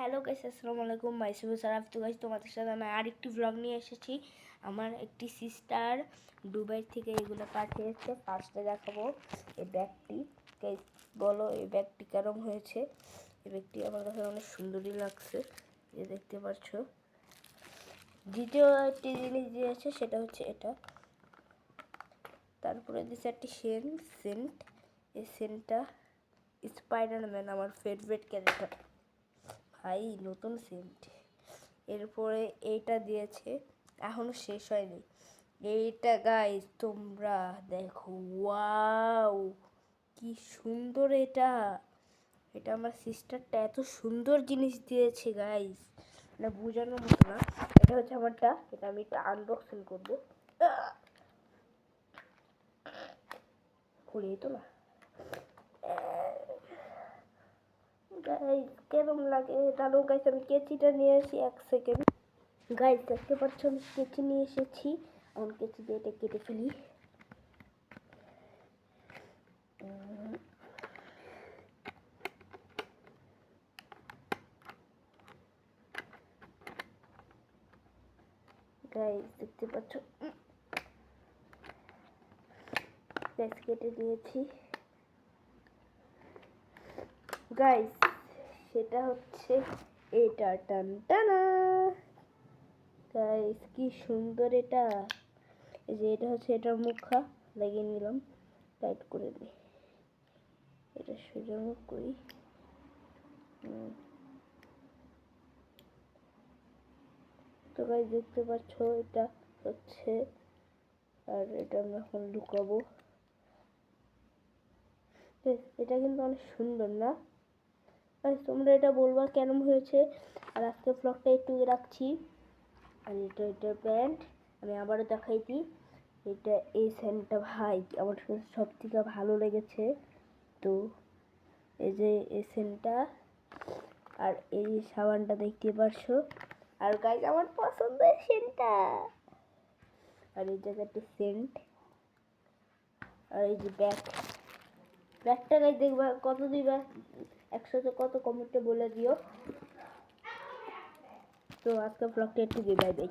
Hello guys, আসসালামু আলাইকুম। মাইসুবু সারাফ। তো গাইস, তোমাদের সাথে আমি আরেকটি ব্লগ নিয়ে এসেছি। আমার একটি সিস্টার দুবাই থেকে এগুলো পাঠিয়েছে। ফার্স্টে দেখাবো এই ব্যাগটি। গাইস বলো, এই ব্যাগটি কেরম হয়েছে? এই ব্যাগটি আমার কাছে অনেক সুন্দরই লাগছে, এই দেখতে পাচ্ছ। দ্বিতীয় একটি জিনিস দিয়েছে, সেটা হচ্ছে এটা। তারপরে দিয়েছে একটি সেন্ট। এই সেন্টটা স্পাইডারম্যান, আমার ফেভারিট ক্যারেক্টার। ভাই নতুন সেন্ট। এরপরে এইটা দিয়েছে, এখনো শেষ হয়নি। এইটা গাইস তোমরা দেখো, ওয়াও কি সুন্দর এটা। এটা আমার সিস্টারটা এত সুন্দর জিনিস দিয়েছে গাইস, না বোঝানোর মতো না। এটা হচ্ছে আমারটা, এটা আমি একটা আনবক্সিং করবো। খুলেই তো না গাইস, কেমন লাগে দাঁড়ো গাইস, আমি কেচিটা নিয়ে আসি এক সেকেন্ড। গাইস দেখতে পাচ্ছ, আমি কেচি নিয়ে এসেছি। এখন কেচি দিয়ে এটা কেটে ফেলি। গাইস দেখতে পাচ্ছ, গাইস কেটে দিয়েছি। গাইস সেটা হচ্ছে এটা, টান টানা। গাইস কি সুন্দর এটা। এই যে এটা হচ্ছে এটার মুখা, লাগিয়ে নিলাম, টাইট করে দিই। এটা সোজা মুখ করি। তো গাইস দেখতে পাচ্ছ, এটা হচ্ছে, আর এটা আমি এখন লুকাবো। এটা কিন্তু অনেক সুন্দর না? তোমরা এটা বলবা কেমন হয়েছে। আর আজকে ব্লগটা একটু রাখছি। আর এটা প্যান্ট, আমি আবারও দেখাই দিই। এটা এই স্যান্ডটা ভাই আমার সব থেকে ভালো লেগেছে। তো এই যে এই স্যান্ডটা, আর এই সাবানটা দেখতে পারছো। আর গাইস আমার পছন্দের সেন্টটা, আর এই জায়গাটি সেন্ট। আর এই যে ব্যাগটা গাইস দেখবা কত দিবা, 100-তে কত কমেন্টে বলে দিও। তো আজকে ব্লগটা একটু বিদায় দেই।